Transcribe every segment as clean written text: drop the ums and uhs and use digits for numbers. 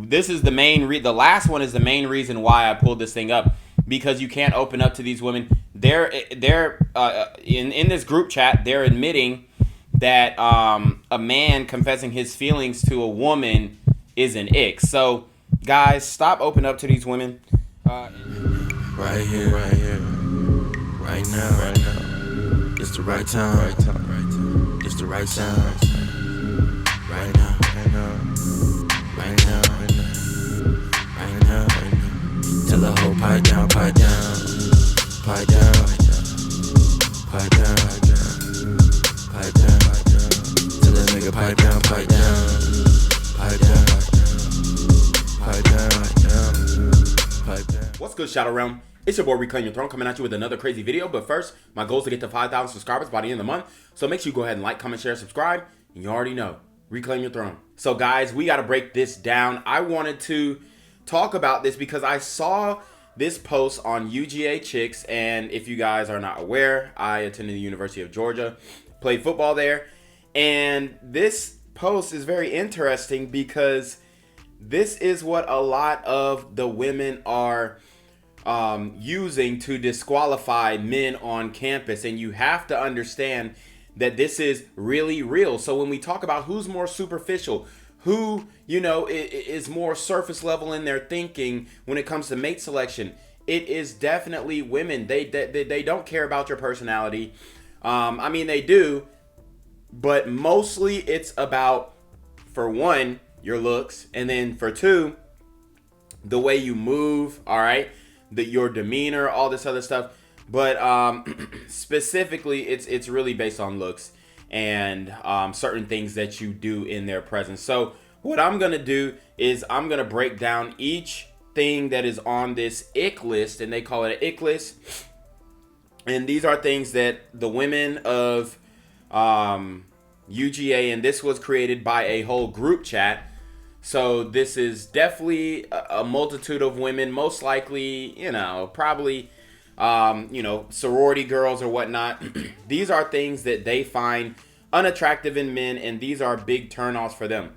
this is the the last one is the main reason why I pulled this thing up, because you can't open up to these women. They're in this group chat, they're admitting that a man confessing his feelings to a woman is an ick. So guys, stop opening up to these women. Right here, right now. It's the right time, It's the right time, right now. Tell the whole pipe down. Tell that nigga pipe down. What's good, Shadow Realm? It's your boy Reclaim Your Throne, coming at you with another crazy video. But first, my goal is to get to 5,000 subscribers by the end of the month. So make sure you go ahead and like, comment, share, subscribe. And you already know, Reclaim Your Throne. So guys, we got to break this down. I wanted to talk about this because I saw this post on UGA Chicks. And if you guys are not aware, I attended the University of Georgia, played football there. And this post is very interesting because this is what a lot of the women are using to disqualify men on campus. And you have to understand that this is really real. So when we talk about who's more superficial, who, is more surface level in their thinking when it comes to mate selection, it is definitely women. They don't care about your personality. I mean, they do, but mostly it's about, for one, your looks, and then for two, the way you move, all right, your demeanor, all this other stuff. But specifically, it's really based on looks and certain things that you do in their presence. So what I'm gonna do is I'm gonna break down each thing that is on this ick list, and they call it an ick list. And these are things that the women of UGA, and this was created by a whole group chat. So this is definitely a multitude of women, most likely, probably, sorority girls or whatnot. These are things that they find unattractive in men, and these are big turnoffs for them.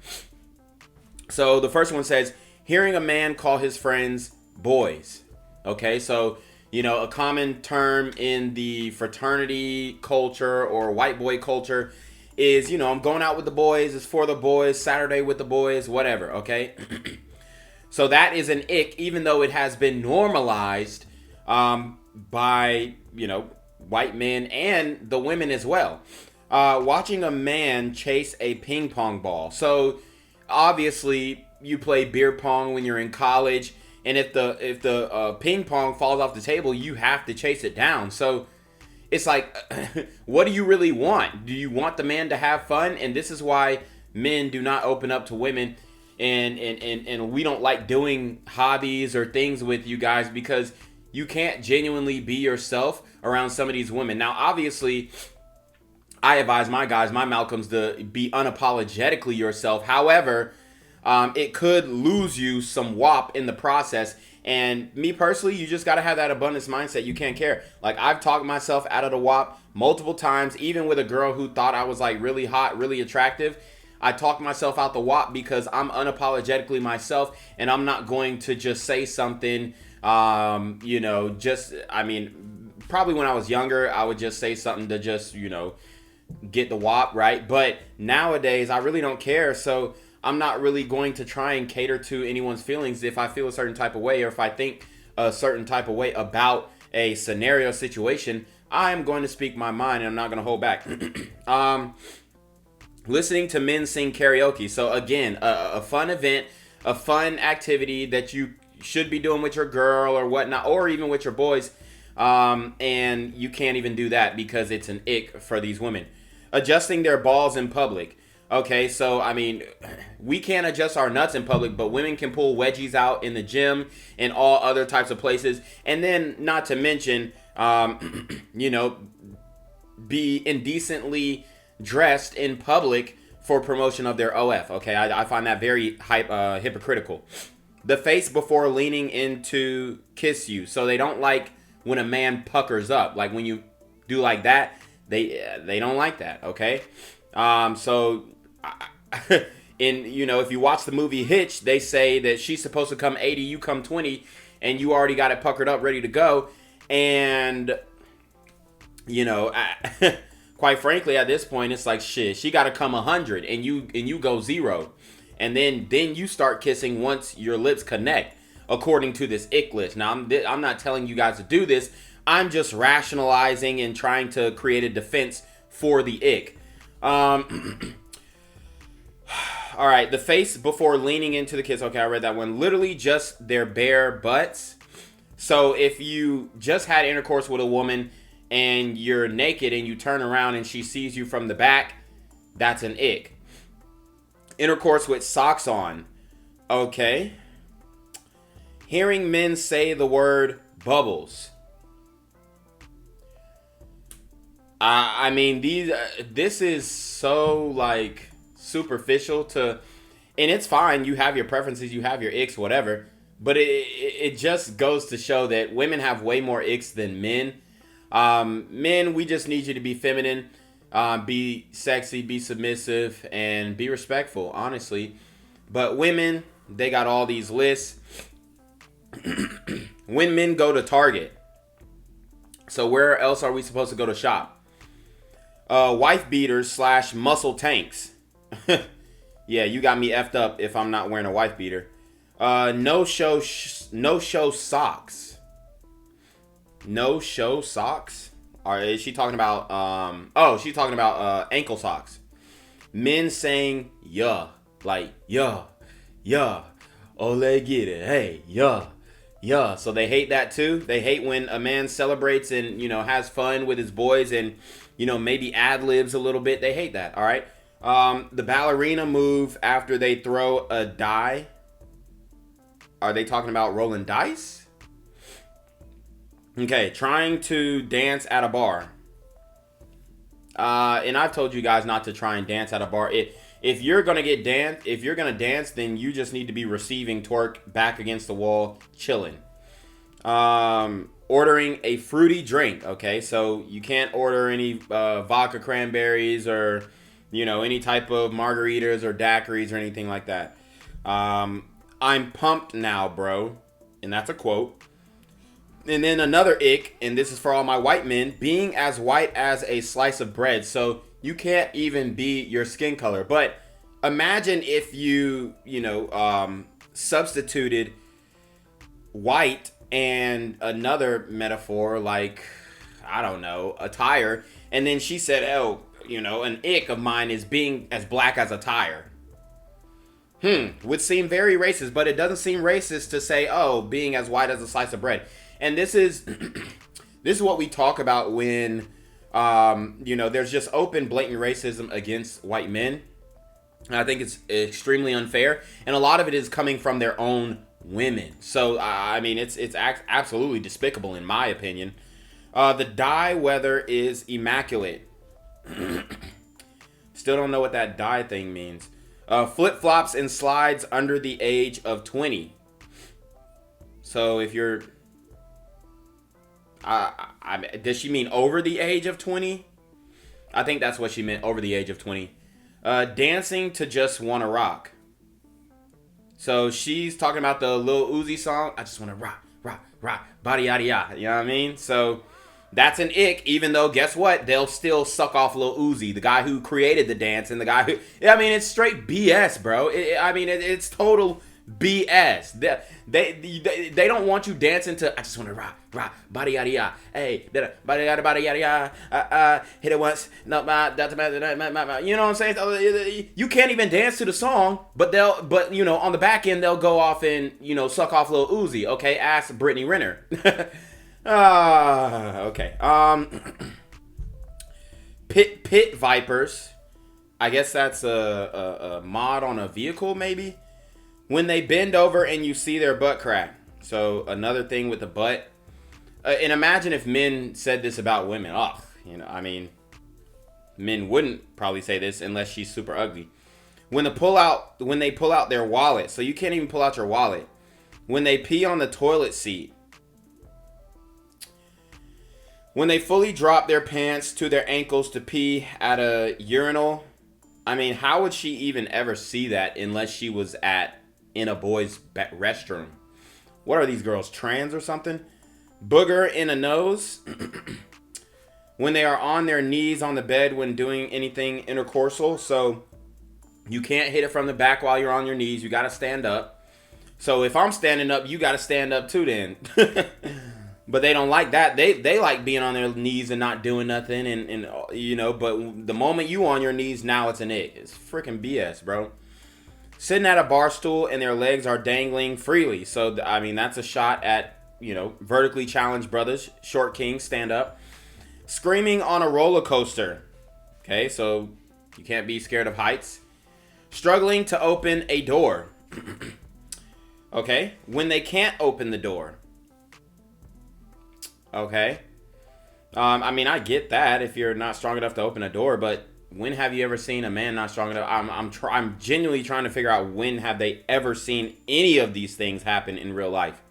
So the first one says, hearing a man call his friends boys. Okay, so, a common term in the fraternity culture or white boy culture is, I'm going out with the boys, it's for the boys, Saturday with the boys, whatever, okay? So that is an ick, even though it has been normalized by, white men and the women as well. Watching a man chase a ping pong ball. So obviously you play beer pong when you're in college, and if the ping pong falls off the table, you have to chase it down. So it's like, what do you really want? Do you want the man to have fun? And this is why men do not open up to women, and we don't like doing hobbies or things with you guys, because you can't genuinely be yourself around some of these women. Now, obviously, I advise my guys, my Malcolms, to be unapologetically yourself. However, it could lose you some WAP in the process. And me personally, you just got to have that abundance mindset. You can't care. Like, I've talked myself out of the WAP multiple times, even with a girl who thought I was like really hot, really attractive. I talked myself out the WAP because I'm unapologetically myself, and I'm not going to just say something, probably when I was younger, I would just say something to just, get the WAP, right? But nowadays, I really don't care. So I'm not really going to try and cater to anyone's feelings. If I feel a certain type of way, or if I think a certain type of way about a scenario situation, I'm going to speak my mind, and I'm not going to hold back. Listening to men sing karaoke. So again, a fun event, a fun activity that you should be doing with your girl or whatnot, or even with your boys. And you can't even do that because it's an ick for these women. Adjusting their balls in public. Okay, so, we can't adjust our nuts in public, but women can pull wedgies out in the gym and all other types of places. And then, not to mention, be indecently dressed in public for promotion of their OF. Okay, I find that very hypocritical. The face before leaning in to kiss you. So they don't like when a man puckers up. Like, when you do like that, they don't like that, okay? So if you watch the movie Hitch, they say that she's supposed to come 80, you come 20, and you already got it puckered up, ready to go. And, quite frankly, at this point, it's like, shit, she got to come 100, and you go 0. And then you start kissing once your lips connect, according to this ick list. Now, I'm not telling you guys to do this. I'm just rationalizing and trying to create a defense for the ick. All right, the face before leaning into the kiss. Okay, I read that one. Literally just their bare butts. So if you just had intercourse with a woman and you're naked and you turn around and she sees you from the back, that's an ick. Intercourse with socks on. Okay. Hearing men say the word bubbles. I mean, this is so, like, superficial to... And it's fine. You have your preferences. You have your icks, whatever. But it just goes to show that women have way more icks than men. Men, we just need you to be feminine. Be sexy, be submissive, and be respectful, honestly. But women, they got all these lists. When men go to Target. So where else are we supposed to go to shop? Wife beaters / muscle tanks. Yeah, you got me effed up if I'm not wearing a wife beater. No show socks. No show socks? Or is she talking about she's talking about ankle socks. Men saying yeah, like yeah. Ole get it. Hey, yeah. So they hate that too. They hate when a man celebrates and, has fun with his boys and, maybe ad-libs a little bit. They hate that, all right? The ballerina move after they throw a die. Are they talking about rolling dice? Okay, trying to dance at a bar. And I've told you guys not to try and dance at a bar. If you're gonna dance, then you just need to be receiving twerk, back against the wall, chilling. Ordering a fruity drink. Okay, so you can't order any vodka cranberries or any type of margaritas or daiquiris or anything like that. I'm pumped now, bro, and that's a quote. And then another ick, and this is for all my white men, being as white as a slice of bread. So you can't even be your skin color. But imagine if you, substituted white and another metaphor like, I don't know, a tire. And then she said, an ick of mine is being as black as a tire. Would seem very racist, but it doesn't seem racist to say, being as white as a slice of bread. And this is what we talk about when, there's just open, blatant racism against white men. And I think it's extremely unfair. And a lot of it is coming from their own women. So, I mean, it's absolutely despicable in my opinion. The dye weather is immaculate. Still don't know what that dye thing means. Flip-flops and slides under the age of 20. So if you're... does she mean over the age of 20? I think that's what she meant, over the age of 20. Dancing to Just Wanna Rock. So she's talking about the Lil Uzi song. I just wanna rock, body yada yada. You know what I mean? So that's an ick, even though, guess what? They'll still suck off Lil Uzi, the guy who created the dance and the guy who... I mean, it's straight BS, bro. It's total BS. They don't want you dancing to, I just want to rock, body yada yada. Hey, body yada yada. Hit it once. No, you know what I'm saying? You can't even dance to the song, but on the back end they'll go off and suck off Lil Uzi. Okay, ask Brittany Renner. Okay. Pit vipers. I guess that's a mod on a vehicle, maybe. When they bend over and you see their butt crack. So another thing with the butt. And imagine if men said this about women. Men wouldn't probably say this unless she's super ugly. When they pull out their wallet. So you can't even pull out your wallet. When they pee on the toilet seat. When they fully drop their pants to their ankles to pee at a urinal. I mean, how would she even ever see that unless she was in a boy's restroom? What are these girls, trans or something? Booger in a nose. When they are on their knees on the bed when doing anything intercoursal. So you can't hit it from the back while you're on your knees. You got to stand up. So if I'm standing up, you got to stand up too then. But they don't like that. They like being on their knees and not doing nothing. And you know, but the moment you on your knees, now it's an ick. It's freaking BS, bro. Sitting at a bar stool and their legs are dangling freely. So, I mean, that's a shot at, you know, vertically challenged brothers. Short king, stand up. Screaming on a roller coaster. Okay, so you can't be scared of heights. Struggling to open a door. Okay, when they can't open the door. Okay. I mean, I get that if you're not strong enough to open a door, but when have you ever seen a man not strong enough? I'm genuinely trying to figure out when have they ever seen any of these things happen in real life.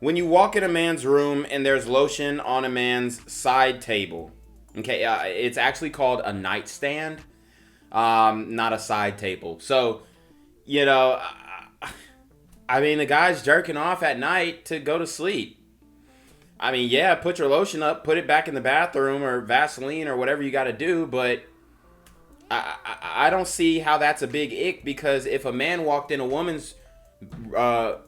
When you walk in a man's room and there's lotion on a man's side table. Okay, it's actually called a nightstand, not a side table. So, you know, I mean, the guy's jerking off at night to go to sleep. I mean, yeah, put your lotion up, put it back in the bathroom or Vaseline or whatever you got to do. But I don't see how that's a big ick, because if a man walked in a woman's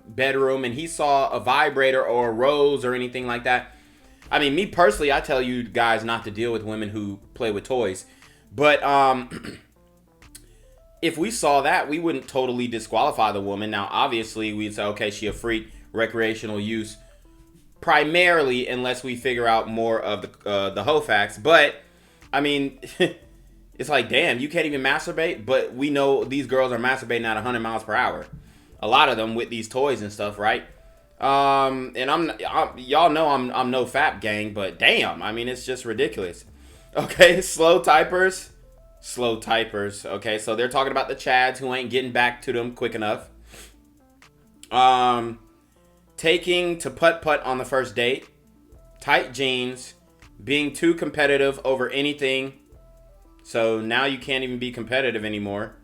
bedroom and he saw a vibrator or a rose or anything like that. I mean, me personally, I tell you guys not to deal with women who play with toys. But if we saw that, we wouldn't totally disqualify the woman. Now, obviously, we'd say, okay, she a freak, recreational use. Primarily, unless we figure out more of the hoe facts. But, I mean, it's like, damn, you can't even masturbate? But we know these girls are masturbating at 100 miles per hour. A lot of them with these toys and stuff, right? And y'all know I'm no fap gang, but damn, I mean, it's just ridiculous. Okay, slow typers. Okay, so they're talking about the chads who ain't getting back to them quick enough. Taking to putt-putt on the first date. Tight jeans. Being too competitive over anything. So now you can't even be competitive anymore.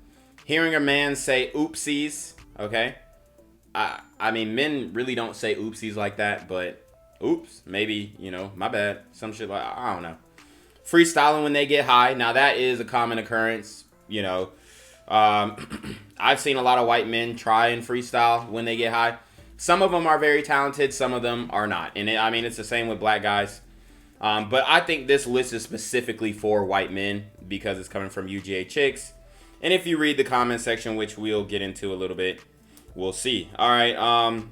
Hearing a man say oopsies. Okay. I mean, men really don't say oopsies like that, but oops, maybe, you know, my bad. Some shit like, I don't know. Freestyling when they get high. Now that is a common occurrence, you know. I've seen a lot of white men try and freestyle when they get high. Some of them are very talented, some of them are not. And I mean, it's the same with black guys. But I think this list is specifically for white men because it's coming from UGA chicks. And if you read the comment section, which we'll get into a little bit, we'll see. All right.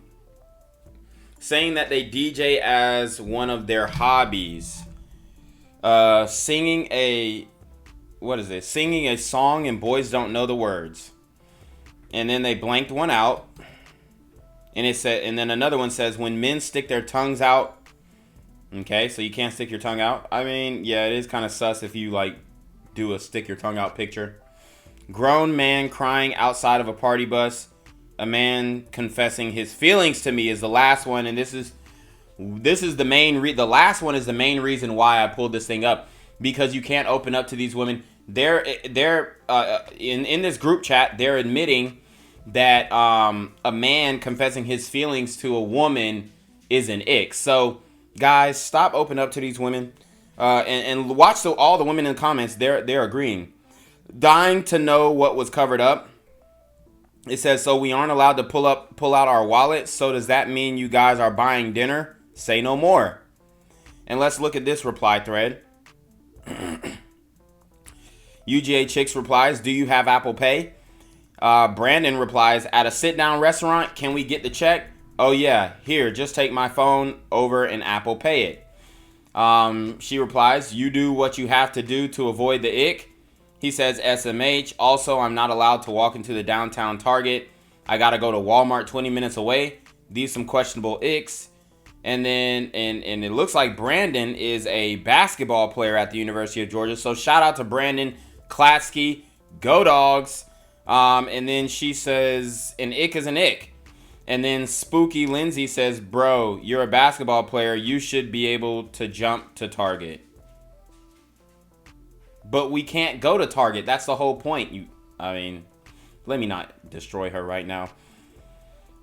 Saying that they DJ as one of their hobbies. Singing a song and boys don't know the words. And then they blanked one out. And it said, and then another one says, when men stick their tongues out. Okay, so you can't stick your tongue out. I mean, yeah, it is kind of sus if you like do a stick your tongue out picture. Grown man crying outside of a party bus. A man confessing his feelings to me is the last one, and this is the main the last one is the main reason why I pulled this thing up, because you can't open up to these women. They're in this group chat, they're admitting that a man confessing his feelings to a woman is an ick. So guys, stop opening up to these women, and watch all the women in the comments. They're agreeing. Dying to know what was covered up. It says, so we aren't allowed to pull out our wallets. So does that mean you guys are buying dinner? Say no more. And let's look at this reply thread. UGA Chicks replies, do you have Apple Pay? Brandon replies, at a sit-down restaurant, can we get the check? Oh yeah, here, just take my phone over and Apple Pay it. She replies, you do what you have to do to avoid the ick. He says, SMH. Also, I'm not allowed to walk into the downtown Target. I gotta go to Walmart 20 minutes away. These some questionable icks. And then, and it looks like Brandon is a basketball player at the University of Georgia. So shout out to Brandon Klatsky. Go Dogs. And then she says, an ick is an ick. And then Spooky Lindsay says, bro, you're a basketball player. You should be able to jump to Target. but we can't go to Target. That's the whole point. I mean, let me not destroy her right now.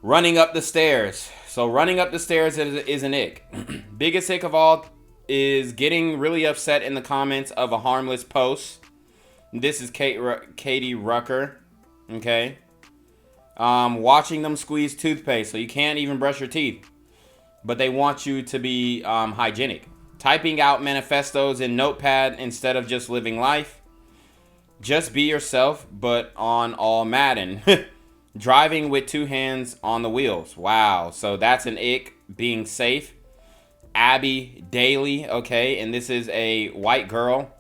Running up the stairs. So running up the stairs is an ick. Biggest ick of all is getting really upset in the comments of a harmless post. This is Katie Rucker. Okay. Watching them squeeze toothpaste so you can't even brush your teeth. But they want you to be hygienic. Typing out manifestos in Notepad instead of just living life. Just be yourself, but on all Madden. Driving with 2 hands on the wheels. Wow. So that's an ick. Being safe. Abby Daly. Okay. And this is a white girl.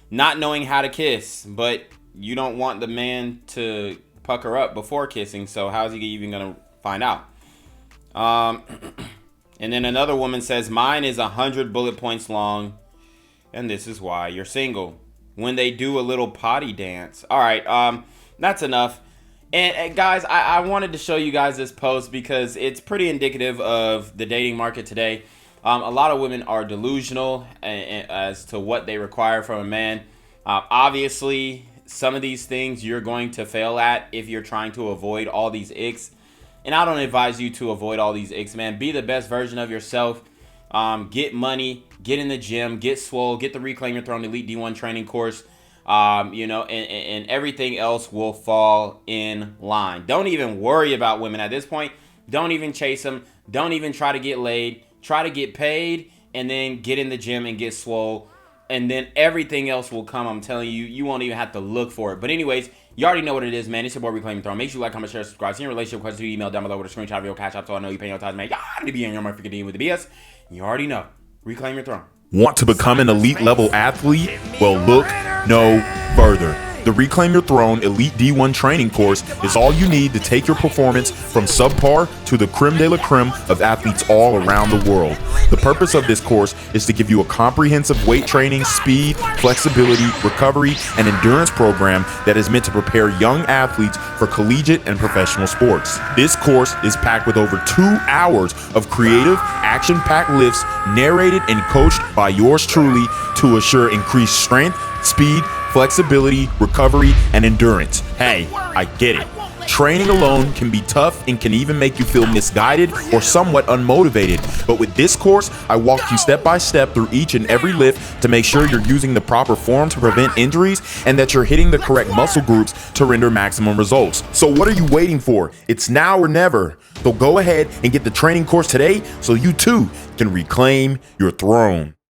Not knowing how to kiss. But you don't want the man to pucker up before kissing. So how's he even going to find out? And then another woman says, mine is 100 bullet points long. And this is why you're single. When they do a little potty dance. All right. That's enough. And guys, I wanted to show you guys this post because it's pretty indicative of the dating market today. A lot of women are delusional as to what they require from a man. Obviously, some of these things you're going to fail at if you're trying to avoid all these icks. And I don't advise you to avoid all these icks, man. Be the best version of yourself. Get money, get in the gym, get swole, get the Reclaim Your Throne Elite D1 training course. And everything else will fall in line. Don't even worry about women at this point. Don't even chase them. Don't even try to get laid. Try to get paid and then get in the gym and get swole. And then everything else will come. I'm telling you, you won't even have to look for it. But anyways, you already know what it is, man. It's your boy Reclaim Your Throne. Make sure you like, comment, share, subscribe. Send your relationship questions to email down below with a screenshot of your CashApp so I know you're paying your tithes, man. Y'all to be in your motherfucking DM with the BS. You already know. Reclaim Your Throne. Want to become an elite level athlete? Well, look no further. The Reclaim Your Throne Elite D1 training course is all you need to take your performance from subpar to the creme de la creme of athletes all around the world. The purpose of this course is to give you a comprehensive weight training, speed, flexibility, recovery, and endurance program that is meant to prepare young athletes for collegiate and professional sports. This course is packed with over 2 hours of creative, action-packed lifts narrated and coached by yours truly to assure increased strength, speed, flexibility, recovery, and endurance. Hey, I get it. Training alone can be tough and can even make you feel misguided or somewhat unmotivated. But with this course, I walk you step by step through each and every lift to make sure you're using the proper form to prevent injuries and that you're hitting the correct muscle groups to render maximum results. So what are you waiting for? It's now or never. So go ahead and get the training course today so you too can reclaim your throne.